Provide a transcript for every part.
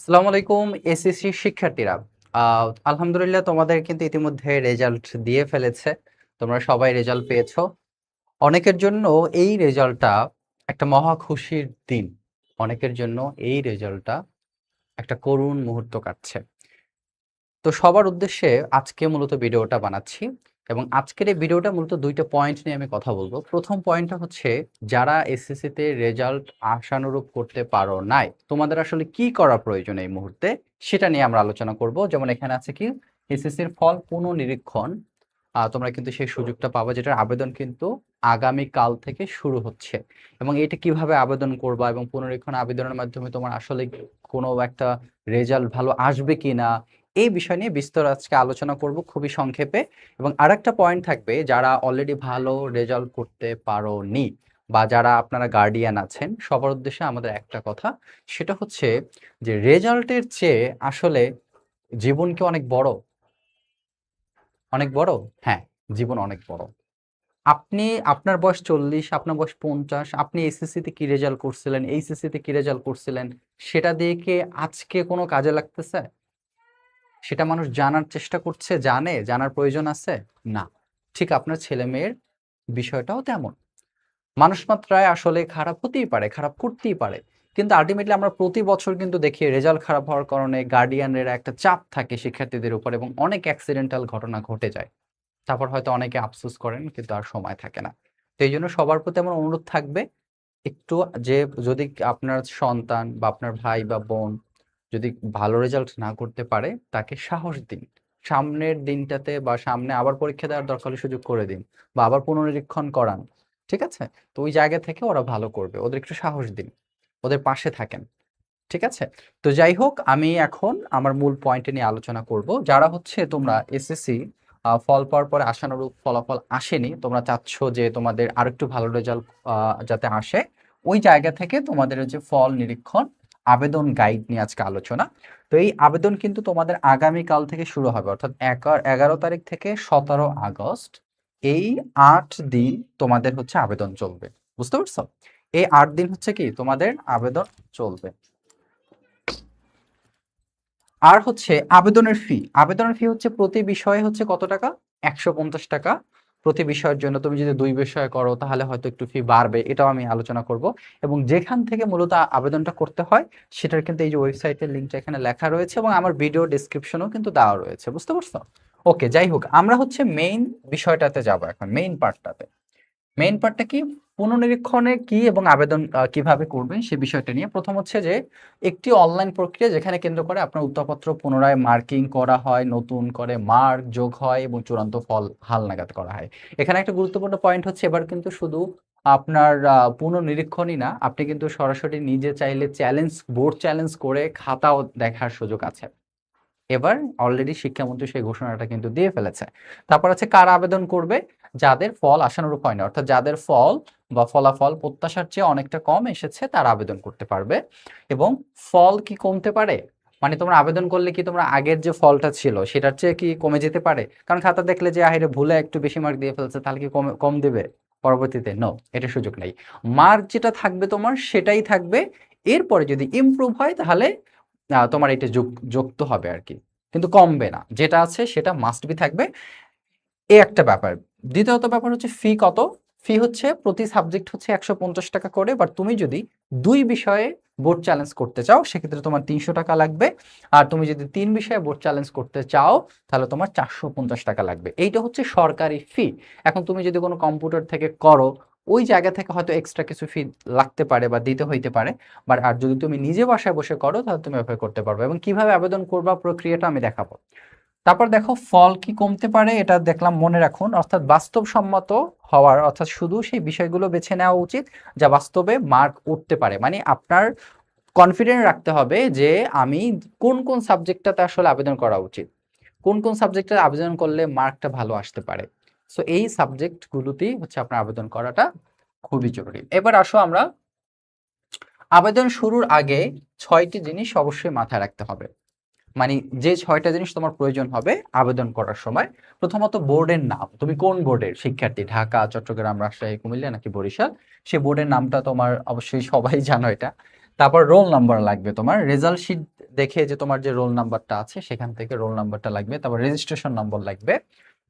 আসসালামু আলাইকুম এসএসসি শিক্ষার্থীরা। আলহামদুলিল্লাহ তোমাদের কিন্তু ইতিমধ্যে রেজাল্ট দিয়ে ফেলেছে। তোমরা সবাই রেজাল্ট পেয়েছো। অনেকের জন্য এই রেজাল্টটা একটা মহা খুশির দিন। অনেকের জন্য এই রেজাল্টটা একটা করুণ মুহূর্ত কাটছে। তো সবার উদ্দেশ্যে আজকে মূলত ভিডিওটা বানাচ্ছি এবং আজকের এই ভিডিওটা মূলত দুইটা পয়েন্ট নিয়ে আমি কথা বলবো। প্রথম পয়েন্টটা হচ্ছে যারা এসএসসিতে রেজাল্ট আশানুরূপ করতে পারো নাই, তোমাদের আসলে কি করা প্রয়োজন এই মুহূর্তে সেটা নিয়ে আমরা আলোচনা করব। যেমন এখানে আছে কি এসএসসির ফল পুনঃনিরীক্ষণ। তোমরা কিন্তু সেই সুযোগটা পাবে, যেটার আবেদন কিন্তু আগামী কাল থেকে শুরু হচ্ছে এবং এটা কিভাবে আবেদন করবা এবং পুনরীক্ষণ আবেদনের মাধ্যমে তোমার আসলে কোনো একটা রেজাল্ট ভালো আসবে কিনা এই বিষয় নিয়ে বিস্তর আজকে আলোচনা করব খুবই সংক্ষেপে। এবং আরেকটা পয়েন্ট থাকবে, যারা অলরেডি ভালো রেজাল্ট করতে পারোনি বা যারা আপনারা গার্ডিয়ান আছেন সবার উদ্দেশ্যে আমাদের একটা কথা, সেটা হচ্ছে যে রেজাল্টের চেয়ে আসলে জীবন কি অনেক বড়? অনেক বড়। হ্যাঁ, জীবন অনেক বড়। আপনি আপনার বয়স 40, আপনার বয়স 50, আপনি এসএসসি তে কি রেজাল্ট করছিলেন, এইচএসসি তে কি রেজাল্ট করছিলেন, সেটা দিয়ে কি আজকে কোনো কাজে লাগতেছে? সেটা মানুষ জানার চেষ্টা করছে, জানার প্রয়োজন আছে? না। ঠিক আপনার ছেলে-মেয়ের বিষয়টাও তেমন। মানুষ মাত্রায় আসলে খারাপ হতেই পারে, খারাপ করতেই পারে। কিন্তু আল্টিমেটলি আমরা প্রতি বছর কিন্তু দেখি রেজাল্ট খারাপ হওয়ার কারণে গার্ডিয়ানদের একটা চাপ থাকে শিক্ষার্থীদের উপর এবং অনেক অ্যাক্সিডেন্টাল ঘটনা ঘটে যায়। তারপর হয়তো অনেকে আফসোস করেন কিন্তু আর সময় থাকে না। তো এইজন্য সবার প্রতি আমার অনুরোধ থাকবে একটু, যে যদি আপনার সন্তান বা আপনার ভাই বা বোন যদি ভালো রেজাল্ট না করতে পারে তাকে সাহস দিন। সামনের দিনটাতে বা সামনে আবার পরীক্ষা দেওয়ার দরকার হলে সুযোগ করে দিন বা আবার পুনরীক্ষণ করান। ঠিক আছে? তো ওই জায়গা থেকে ওরা ভালো করবে। ওদের একটু সাহস দিন। ওদের পাশে থাকেন। ঠিক আছে? তো যাই হোক, আমি এখন আমার মূল পয়েন্টে নিয়ে আলোচনা করব। যারা হচ্ছে তোমরা এসএসসি ফল পাওয়ার পরে আশানুরূপ ফলাফল আসেনি, তোমরা চাচ্ছ যে তোমাদের আরেকটু ভালো রেজাল্ট যাতে আসে, ওই জায়গা থেকে তোমাদের যে ফল নিরীক্ষণ আবেদন গাইড নিয়ে আজকে আলোচনা। তো এই আবেদন কিন্তু তোমাদের আগামী কাল থেকে শুরু হবে, অর্থাৎ 11 তারিখ থেকে 17 আগস্ট। এই 8 দিন তোমাদের হচ্ছে আবেদন চলবে। বুঝতে পারছো? এই 8 দিন হচ্ছে কি তোমাদের আবেদন চলবে। আর হচ্ছে আবেদনের ফি হচ্ছে প্রতি বিষয়ে হচ্ছে কত টাকা? 150 টাকা প্রতি বিষয়ের জন্য। তুমি যদি 2 বিষয় করো তাহলে হয়তো একটু ফি বাড়বে, এটাও আমি আলোচনা করব। এবং যেখান থেকে মূলত আবেদনটা করতে হয় সেটার কিন্তু এই যে ওয়েবসাইটের লিঙ্কটা এখানে লেখা রয়েছে এবং আমার ভিডিও ডেসক্রিপশনও কিন্তু দেওয়া রয়েছে। বুঝতে পারছো? ওকে, যাই হোক, আমরা হচ্ছে মেইন বিষয়টাতে যাব এখন, মেইন পার্টটাতে। মেইন পার্টটা কি? পুনর্নিরীক্ষণে কি এবং আবেদন কিভাবে করবেন সে বিষয়টা নিয়ে। প্রথম হচ্ছে যে একটি অনলাইন প্রক্রিয়া যেখানে কেন্দ্র করে আপনার উত্তরপত্র পুনরায় মার্কিং করা হয়, নতুন করে মার্ক যোগ হয় এবং চূড়ান্ত ফল হালনাগাদ করা হয়। এখানে একটা গুরুত্বপূর্ণ পয়েন্ট হচ্ছে এবার কিন্তু শুধু আপনার পুনর্নিরীক্ষণই না, আপনি কিন্তু সরাসরি নিজে চাইলে বোর্ড চ্যালেঞ্জ করে খাতাও দেখার সুযোগ আছে। এবার অলরেডি শিক্ষামন্ত্রী সেই ঘোষণাটা কিন্তু দিয়ে ফেলেছে। তারপর আছে কারা আবেদন করবে? যাদের ফল আশানুরূপ হয় না, অর্থাৎ যাদের ফল বা ফলাফল প্রত্যাশার চেয়ে অনেকটা কম এসেছে তারা আবেদন করতে পারবে। এবং ফল কি কমতে পারে? মানে তোমরা আবেদন করলে কি তোমরা আগের যে ফলটা ছিল সেটার চেয়ে কি কমে যেতে পারে? কারণ খাতা দেখলে যে আহিরে ভুলে একটু বেশি মার্ক দিয়ে ফেলছে তাহলে কি কম দেবে পরবর্তীতে? নো, এটা সুযোগ নাই। মার্ক যেটা থাকবে তোমার সেটাই থাকবে। এরপরে যদি ইমপ্রুভ হয় তাহলে তোমার এটা যুক্ত হবে আর কি, কিন্তু কমবে না। যেটা আছে সেটা মাস্ট বি থাকবে। এই একটা ব্যাপার। দ্বিতীয়ত ব্যাপার হচ্ছে ফি কত? ফি হচ্ছে প্রতি সাবজেক্ট হচ্ছে 150 টাকা করে। বাট তুমি যদি 2 বিষয়ে বোর্ড চ্যালেঞ্জ করতে চাও সেক্ষেত্রে তোমার 300 টাকা লাগবে। আর তুমি যদি 3 বিষয়ে বোর্ড চ্যালেঞ্জ করতে চাও তাহলে তোমার 450 টাকা লাগবে। এইটা হচ্ছে সরকারি ফি। এখন তুমি যদি কোনো কম্পিউটার থেকে করো ওই জায়গা থেকে হয়তো এক্সট্রা কিছু ফি লাগতে পারে বা দিতে হইতে পারে। বাট আর যদি তুমি নিজে বাসায় বসে করো তাহলে তুমি এভাবে করতে পারবে। এবং কিভাবে আবেদন করবা প্রক্রিয়াটা আমি দেখাবো। তারপর দেখো ফল কি কমতে পারে এটা দেখলাম, মনে রাখুন। অর্থাৎ বাস্তবসম্মত হওয়ার, অর্থাৎ শুধু সেই বিষয়গুলো বেছে নেওয়া উচিত যা বাস্তবে মার্ক উঠতে পারে। মানে আপনার কনফিডেন্ট রাখতে হবে যে আমি কোন কোন সাবজেক্টটাতে আসলে আবেদন করা উচিত, কোন কোন সাবজেক্টে আবেদন করলে মার্কটা ভালো আসতে পারে। সো এই সাবজেক্টগুলোতেই হচ্ছে আপনার আবেদন করাটা খুবই জরুরি। এবার আসো আমরা আবেদন শুরুর আগে 6টি জিনিস অবশ্যই মাথায় রাখতে হবে। মানে যে 6টা জিনিস তোমার প্রয়োজন হবে আবেদন করার সময়। প্রথমত বোর্ডের নাম, তুমি কোন বোর্ডের শিক্ষার্থী, ঢাকা, চট্টগ্রাম, রাজশাহী, কুমিল্লা নাকি বরিশাল, সে বোর্ডের নামটা তোমার অবশ্যই সবাই জানো এটা। তারপর রোল নাম্বার লাগবে, তোমার রেজাল্ট শিট দেখে যে তোমার যে রোল নাম্বারটা আছে সেখান থেকে রোল নাম্বারটা লাগবে, তারপর রেজিস্ট্রেশন নম্বর লাগবে,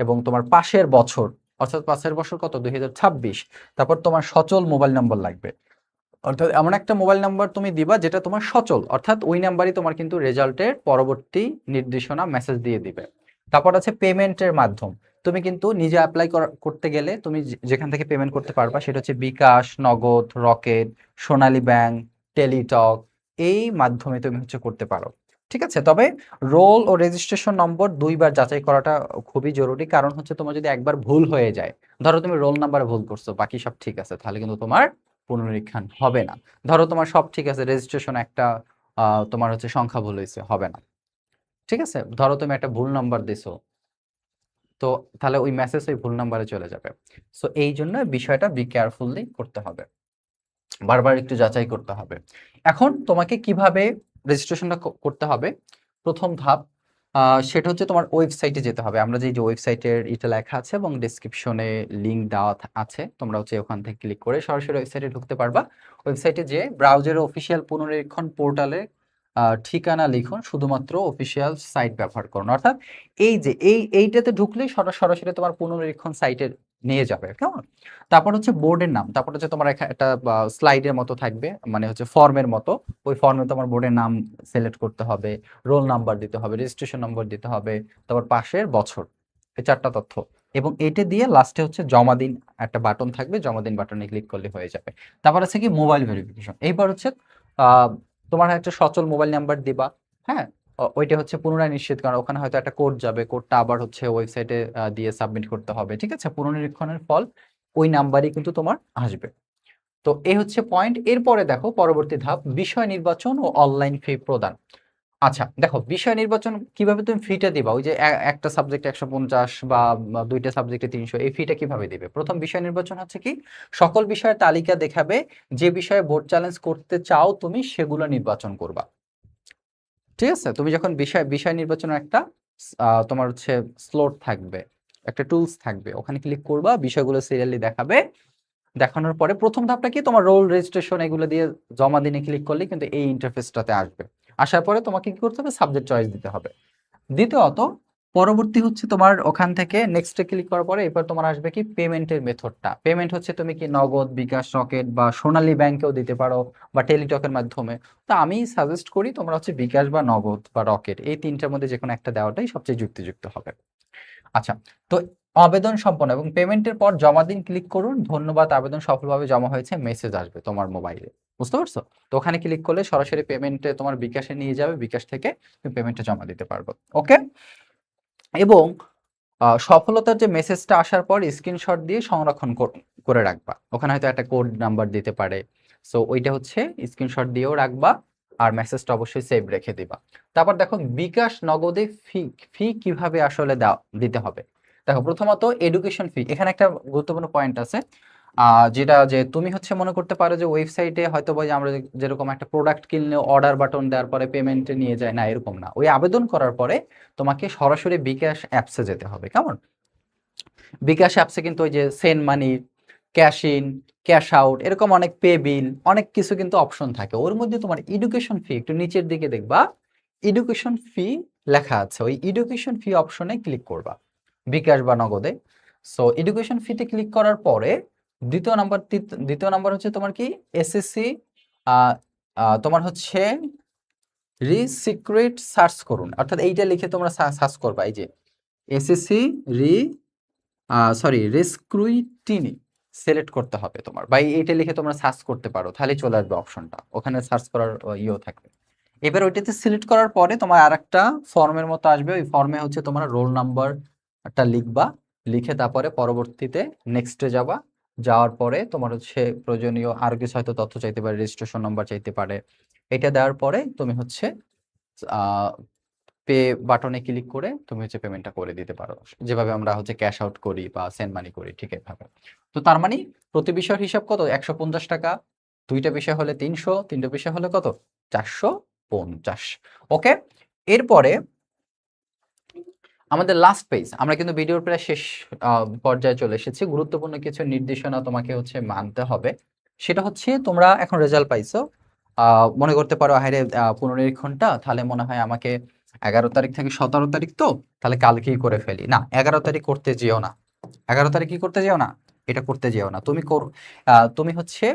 এবং তোমার পাশের বছর, অর্থাৎ পাশের বছর কত 2026, তারপর তোমার সচল মোবাইল নম্বর লাগবে। অর্থাৎ এমন একটা মোবাইল নাম্বার তুমি দিবা যেটা তোমার সচল, অর্থাৎ ওই নাম্বারই তোমার কিন্তু রেজাল্টের পরবর্তী নির্দেশনা মেসেজ দিয়ে দিবে। তারপর আছে পেমেন্টের মাধ্যম। তুমি কিন্তু নিজে অ্যাপ্লাই করতে গেলে তুমি যেখান থেকে পেমেন্ট করতে পারবা সেটা হচ্ছে বিকাশ, নগদ, রকেট, সোনালী ব্যাংক, টেলিটক, এই মাধ্যমে তুমি হচ্ছে করতে পারো। ঠিক আছে, তবে রোল ও রেজিস্ট্রেশন নম্বর দুইবার যাচাই করাটা খুবই জরুরি, কারণ হচ্ছে তোমার যদি একবার ভুল হয়ে যায়, ধরো তুমি রোল নাম্বারে ভুল করছো, বাকি সব ঠিক আছে, তাহলে কিন্তু তোমার পুনরীক্ষণ হবে না। ধরো তোমার সব ঠিক আছে, রেজিস্ট্রেশন একটা তোমার হচ্ছে সংখ্যা ভুল হয়েছে, হবে না। ঠিক আছে, ধরো তুমি একটা ভুল নাম্বার দিছো, তো তাহলে ওই মেসেজ ওই ভুল নাম্বারে চলে যাবে। সো এই জন্য বিষয়টা বি কেয়ারফুলি করতে হবে, বারবার একটু যাচাই করতে হবে। এখন তোমাকে কিভাবে রেজিস্ট্রেশনটা করতে হবে, প্রথম ধাপ সেটা হচ্ছে তোমার ওয়েবসাইটে যেতে হবে। আমরা যে ওয়েবসাইটের এটা লেখা আছে এবং ডেসক্রিপশনে লিংক দেওয়া আছে, তোমরা হচ্ছে ওখান থেকে ক্লিক করে সরাসরি ওয়েবসাইটে ঢুকতে পারবা। ওয়েবসাইটে যে ব্রাউজারের অফিসিয়াল পুনরীক্ষণ পোর্টালে ঠিকানা লিখুন, শুধুমাত্র অফিসিয়াল সাইট ব্যবহার করুন, অর্থাৎ এই যে এইটাতে ঢুকলেই সরাসরি তোমার পুনরীক্ষণ সাইটে নিয়ে যাবে, কেমন। তারপর হচ্ছে বোর্ডের নাম, তারপর হচ্ছে তোমার একটা স্লাইডের মতো থাকবে, মানে হচ্ছে ফর্মের মতো, ওই ফর্মে তোমার বোর্ডের নাম সিলেক্ট করতে হবে, রোল নাম্বার দিতে হবে, রেজিস্ট্রেশন নম্বর দিতে হবে, তারপর পাশের বছর, এই 4টা তথ্য, এবং এটা দিয়ে লাস্টে হচ্ছে জমা দিন একটা বাটন থাকবে, জমা দিন বাটনে ক্লিক করলে হয়ে যাবে। তারপর আছে কি মোবাইল ভেরিফিকেশন, এইবার হচ্ছে আহ, তোমার একটা সচল মোবাইল নাম্বার দিবা, হ্যাঁ, ওইটা হচ্ছে পুনরায় নিশ্চিত, কারণ ওখানে হয়তো একটা কোড যাবে, কোডটা আবার হচ্ছে ওয়েবসাইটে দিয়ে সাবমিট করতে হবে। ঠিক আছে, পুনরীক্ষণের ফল ওই নাম্বারই কিন্তু তোমার আসবে। তো এই হচ্ছে পয়েন্ট। এরপরে দেখো পরবর্তী ধাপ, বিষয় নির্বাচন ও অনলাইন ফি প্রদান। আচ্ছা দেখো, বিষয় নির্বাচন কিভাবে তুমি ফিটা দিবা, ওই যে একটা সাবজেক্টে 150 বা দুইটা সাবজেক্টে 300, এই ফিটা কিভাবে দিবে? প্রথম বিষয় নির্বাচন হচ্ছে কি, সকল বিষয়ের তালিকা দেখাবে, যে বিষয়ে বোর্ড চ্যালেঞ্জ করতে চাও তুমি সেগুলো নির্বাচন করবা। ঠিক আছে, তুমি যখন বিষয় বিষয় নির্বাচনের একটা তোমার হচ্ছে স্লট থাকবে, একটা টুলস থাকবে, ওখানে ক্লিক করবা, বিষয়গুলো সিরিয়ালি দেখাবে। দেখানোর পরে প্রথম ধাপটা কি, তোমার রোল রেজিস্ট্রেশন এগুলো দিয়ে জমা দিনে ক্লিক করলে কিন্তু এই ইন্টারফেসটাতে আসবে। আসার পরে তোমাকে কি করতে হবে, সাবজেক্ট চয়েস দিতে হবে। দ্বিতীয়ত, পরবর্তী হচ্ছে তোমার ওখান থেকে নেক্সটে ক্লিক করার পরে এরপর তোমার আসবে কি পেমেন্টের মেথডটা। পেমেন্ট হচ্ছে তুমি কি নগদ, বিকাশ, রকেট বা সোনালী ব্যাংকেও দিতে পারো, বা টেলিটকের মাধ্যমে। তো আমি সাজেস্ট করি তোমরা হচ্ছে বিকাশ বা নগদ বা রকেট, এই তিনটার মধ্যে যে কোনো একটা দেওয়াটাই সবচেয়ে যুক্তিযুক্ত হবে। আচ্ছা, তো আবেদন সম্পন্ন এবং পেমেন্টের পর জমা দিন ক্লিক করুন, ধন্যবাদ আবেদন সফলভাবে জমা হয়েছে মেসেজ আসবে তোমার মোবাইলে। বুঝতে পারছো? তো ওখানে ক্লিক করলে সরাসরি পেমেন্টে তোমার বিকাশে নিয়ে যাবে, বিকাশ থেকে তুমি পেমেন্টটা জমা দিতে পারবে। ওকে, এবং সফলতার যে মেসেজটা আসার পর স্ক্রিনশট দিয়ে সংরক্ষণ করে রাখবা, ওখানে হয়তো একটা কোড নাম্বার দিতে পারে, সো ওইটা হচ্ছে স্ক্রিনশট দিয়েও রাখবা, আর মেসেজটা অবশ্যই সেভ রেখে দিবা। তারপর দেখো বিকাশ নগদে ফি ফি কিভাবে আসলে দিতে হবে। দেখো প্রথমত এডুকেশন ফি, এখানে একটা গুরুত্বপূর্ণ পয়েন্ট আছে, যেটা যে তুমি হচ্ছে মনে করতে পারো যে ওয়েবসাইটে হয়তো বা যে আমরা যেরকম একটা প্রোডাক্ট কিনলে অর্ডার বাটন দেওয়ার পরে পেমেন্টে নিয়ে যায়, না এরকম না, ওই আবেদন করার পরে তোমাকে সরাসরি বিকাশ অ্যাপসে যেতে হবে, কেমন। বিকাশ অ্যাপসে কিন্তু ওই যে send money, cash in, cash out, এরকম অনেক পে বিল, অনেক কিছু কিন্তু অপশন থাকে। ওর মধ্যে তোমার এডুকেশন ফি একটু নিচের দিকে দেখবা, এডুকেশন ফি লেখা আছে, ওই এডুকেশন ফি অপশনে ক্লিক করবা বিকাশ বা নগদে। সো এডুকেশন ফিতে ক্লিক করার পরে দ্বিতীয় নাম্বার হচ্ছে তোমার কি এসএসসি, তোমার হচ্ছে রিসিক্রেট সার্চ করুন, অর্থাৎ এইটা লিখে তোমরা সার্চ করবা, এই যে এসএসসি রিস্ক্রুটিনি সিলেক্ট করতে হবে তোমার, বা এইটা লিখে তোমরা সার্চ করতে পারো, তাহলে চলে আসবে অপশনটা, ওখানে সার্চ করার ইয়েও থাকবে। এবার ওইটাতে সিলেক্ট করার পরে তোমার আরেকটা ফর্মের মতো আসবে, ওই ফর্মে হচ্ছে তোমার রোল নাম্বারটা লিখবা, লিখে তারপরে পরবর্তীতে নেক্সটে যাবা, যাওয়ার পরে তোমার হচ্ছে প্রয়োজনীয় আরো কিছু হয়তো তথ্য চাইতে পারে, রেজিস্ট্রেশন নাম্বার চাইতে পারে, এটা দেওয়ার পরে তুমি হচ্ছে পে বাটনে ক্লিক করে তুমি হচ্ছে পেমেন্টটা করে দিতে পারো, যেভাবে আমরা হচ্ছে ক্যাশ আউট করি বা সেন্ড মানি করি, ঠিক এভাবে। তো তার মানে প্রতি বিষয়ের হিসাব কত, 150 টাকা, দুইটা বিষয় হলে 300, তিনটা বিষয় হলে কত, 450। ওকে, এরপরে আমাদের লাস্ট পেজ, আমরা কিন্তু ভিডিওর প্রায় শেষ পর্যায়ে চলে এসেছি। গুরুত্বপূর্ণ কিছু নির্দেশনা তোমাকে হচ্ছে মানতে হবে, সেটা হচ্ছে তোমরা এখন রেজাল্ট পাইছো, মনে করতে পারো হায়রে পুনর্নিরীক্ষণটা তাহলে মনে হয় আমাকে 11 তারিখ থেকে 17 তারিখ, তো তাহলে কালকেই করে ফেলি। না, 11 তারিখ করতে যেও না। 11 তারিখ কি করতে যেও না, এটা করতে যেও না। তুমি হচ্ছে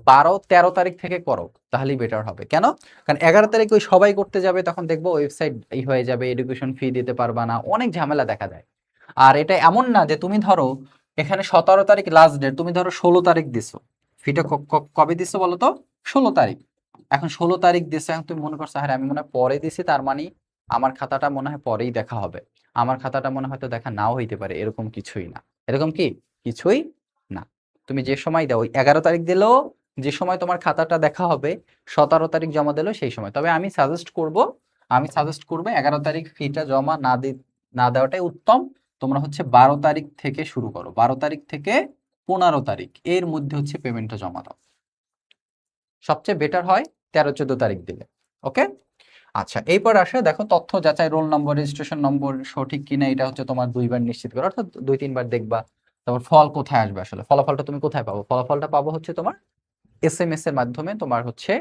12-13 তারিখ থেকে করো, তাহলেই বেটার হবে। কেন? কারণ 11 তারিখ ওই সবাই করতে যাবে, তখন দেখবো ওয়েবসাইট এই হয়ে যাবে, এডুকেশন ফি দিতে পারবা না, অনেক ঝামেলা দেখা যায়। আর এটা এমন না যে তুমি ধরো এখানে 17 তারিখ লাস্ট ডেট, তুমি ধরো 16 তারিখ দিছো, ফিটা কবে দিছো বলো তো? 16 তারিখ। এখন 16 তারিখ দিছো, এখন তুমি মনে করছো হ্যাঁ আমি মনে হয় পরে দিছি, তার মানে আমার খাতাটা মনে হয় পরেই দেখা হবে, আমার খাতাটা মনে হয়তো দেখা নাও হইতে পারে। এরকম কিছুই না। এরকম কি কিছুই না। তুমি যে সময় দাও, ওই 11 তারিখ দিলেও যে সময় তোমার খাতাটা দেখা হবে, 17 তারিখ জমা দিলেও সেই সময়। তবে আমি সাজেস্ট করবো 11 তারিখ ফিটা জমা না দেওয়াটাই উত্তম। তোমরা হচ্ছে 12 তারিখ থেকে শুরু করো, 12 তারিখ থেকে 15 তারিখ এর মধ্যে হচ্ছে পেমেন্টটা জমা দাও। সবচেয়ে বেটার হয় 13-14 তারিখ দিলে। ওকে, আচ্ছা এইবার আসে দেখো তথ্য যাচাই, রোল নম্বর, রেজিস্ট্রেশন নম্বর সঠিক কিনা, এটা হচ্ছে তোমার 2বার নিশ্চিত করো, অর্থাৎ 2-3বার দেখবা। তারপর ফল কোথায় আসবে, আসলে ফলাফলটা তুমি কোথায় পাবো? ফলাফলটা পাবো হচ্ছে তোমার SMS এর মাধ্যমে, তোমার হচ্ছে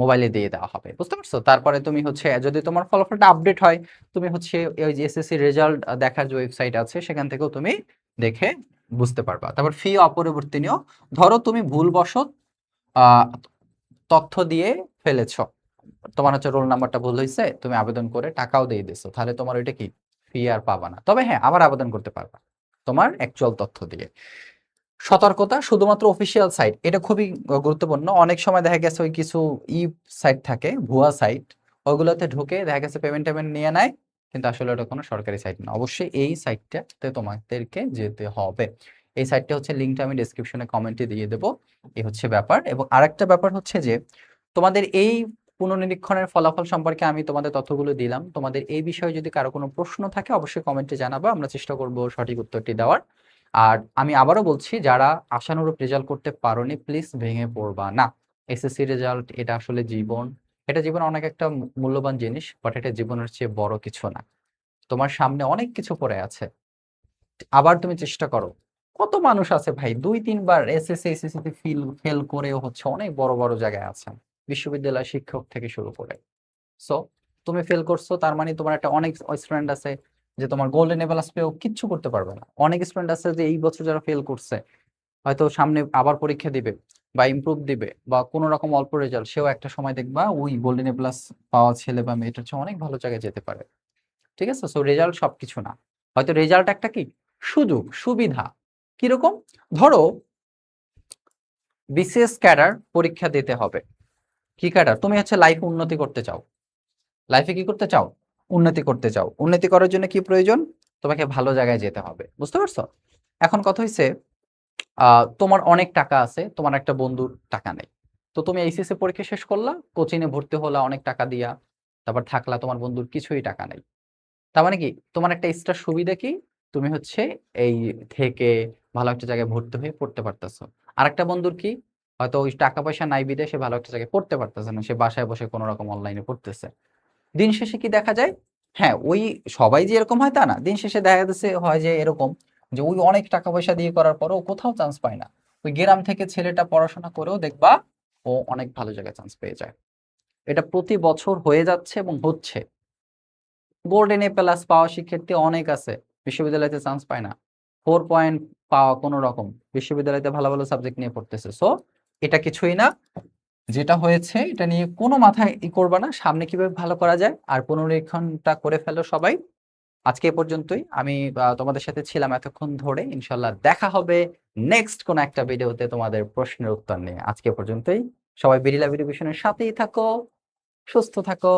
মোবাইলে দিয়ে দেওয়া হবে, বুঝতে পারছো? তারপরে তুমি হচ্ছে যদি তোমার ফলাফলটা আপডেট হয়, তুমি হচ্ছে ওই যে SSC রেজাল্ট দেখার যে ওয়েবসাইট আছে সেখান থেকেও তুমি দেখে বুঝতে পারবা। তারপর ফি অপরিবর্তনীয়, ধরো তুমি ভুলবশত আহ তথ্য দিয়ে ফেলেছো, তোমার হচ্ছে রোল নাম্বারটা ভুল হয়েছে, তুমি আবেদন করে টাকাও দিয়ে দিছো, তাহলে তোমার ওইটা কি ফি আর পাবা না। তবে হ্যাঁ আবার আবেদন করতে পারবা তোমার অ্যাকচুয়াল তথ্য দিয়ে। সতর্কতা, শুধুমাত্র অফিসিয়াল সাইট, এটা খুবই গুরুত্বপূর্ণ। অনেক সময় দেখা গেছে ওই কিছু সাইট থাকে, ভুয়া সাইট, ওইগুলোতে ঢুকে দেখা গেছে পেমেন্ট টেমেন্ট নিয়ে নেয়, কিন্তু আসলে ওটা কোনো সরকারি সাইট না। অবশ্যই এই সাইটটাতে তোমাদেরকে যেতে হবে। এই সাইটটা হচ্ছে লিঙ্কটা আমি ডেসক্রিপশনে কমেন্টে দিয়ে দেবো। এই হচ্ছে ব্যাপার। এবং আরেকটা ব্যাপার হচ্ছে যে তোমাদের এই পুনর্নিরীক্ষণের ফলাফল সম্পর্কে আমি তোমাদের তথ্যগুলো দিলাম, তোমাদের এই বিষয়ে যদি কারো কোনো প্রশ্ন থাকে অবশ্যই কমেন্টে জানাবো, আমরা চেষ্টা করব সঠিক উত্তরটি দেওয়ার। আর আমি আবারও বলছি, যারা আশানুরূপ রেজাল্ট করতে পারোনি প্লিজ ভেঙে পড়বা না। SSC রেজাল্ট এটা আসলে জীবন, এটা জীবন অনেক একটা মূল্যবান জিনিস, বাট এটা জীবনের চেয়ে বড় কিছু না। তোমার সামনে অনেক কিছু পড়ে আছে, আবার তুমি চেষ্টা করো। কত মানুষ আছে ভাই 2-3 বার SSC SSC তে ফেল করেও হচ্ছে অনেক বড় বড় জায়গায় আছেন, বিশ্ববিদ্যালয় শিক্ষক থেকে শুরু করে। সো তুমি ফেল করছো, তার মানে তোমার একটা অনেক স্টুডেন্ট আছে যে তোমার গোল্ডেন এ প্লাস পেয়েও কিচ্ছু করতে পারবে না। অনেক স্টুডেন্ট আছে যে এই বছর যারা ফেল করছে, হয়তো সামনে আবার পরীক্ষা দিবে বা ইমপ্রুভ দিবে বা কোনো রকম অল্প রেজাল্ট, সেও একটা সময় দেখবা ওই গোল্ডেন এ প্লাস পাওয়া ছেলে বা মেয়েটার চেয়ে অনেক ভালো জায়গায় যেতে পারে। ঠিক আছে? সো রেজাল্ট সবকিছু না, হয়তো রেজাল্ট একটা কি সুযোগ সুবিধা। কিরকম? ধরো BCS ক্যাডার পরীক্ষা দিতে হবে। কি ক্যাডার? তুমি হচ্ছে লাইফ উন্নতি করতে চাও, লাইফে কি করতে চাও? উন্নতি করতে চাও। উন্নতি করার জন্য কি প্রয়োজন? তোমাকে ভালো জায়গায় যেতে হবে, বুঝতে পারছো? এখন কথা হইছে তোমার অনেক টাকা আছে, তোমার একটা বন্ধুর টাকা নেই। তো তুমি এইচএসসি পরীক্ষা শেষ করলা, কোচিং এ ভর্তি হলা অনেক টাকা দিয়া, তারপর থাকলা, তোমার বন্ধুর কিছুই টাকা নেই। তার মানে কি তোমার একটা এক্সট্রা সুবিধা কি, তুমি হচ্ছে এই থেকে ভালো একটা জায়গায় ভর্তি হয়ে পড়তে পারতেছো। আরেকটা বন্ধুর কি, হয়তো ওই টাকা পয়সা নাই বিদেশে ভালো একটা জায়গায় পড়তে পারতেছে না, সে বাসায় বসে কোনো রকম অনলাইনে পড়তেছে। দিন শেষে কি দেখা যায়? হ্যাঁ, ওই সবাই যে এরকম হয় তা না। দিন শেষে দেখা যাচ্ছে হয় যে এরকম, যে ওই অনেক টাকা পয়সা দিয়ে করার পরও কোথাও চান্স পায় না। ওই গ্রাম থেকে ছেলেটা পড়াশোনা করেও দেখবা ও অনেক ভালো জায়গায় চান্স পেয়ে যায়। এটা প্রতি বছর হয়ে যাচ্ছে এবং হচ্ছে। গোল্ডেন এ প্লাস পাওয়া শিক্ষার্থী অনেক আছে, বিশ্ববিদ্যালয়তে চান্স পায় না। 4 পয়েন্ট পাওয়া কোনো রকম, বিশ্ববিদ্যালয়তে ভালো ভালো সাবজেক্ট নিয়ে পড়তেছে। সো এটা কিছুই না, যেটা হয়েছে এটা নিয়ে কোনো মাথায় করবা না, সামনে কিভাবে ভালো করা যায় আর পুনরীক্ষণটা করে ফেলো সবাই। আজকে এ পর্যন্তই। আমি তোমাদের সাথে ছিলাম এতক্ষণ ধরে। ইনশাল্লাহ দেখা হবে নেক্সট কোন একটা ভিডিওতে তোমাদের প্রশ্নের উত্তর নিয়ে। আজকে এ পর্যন্তই। সবাই বিড়িলা এডুকেশনের সাথেই থাকো, সুস্থ থাকো।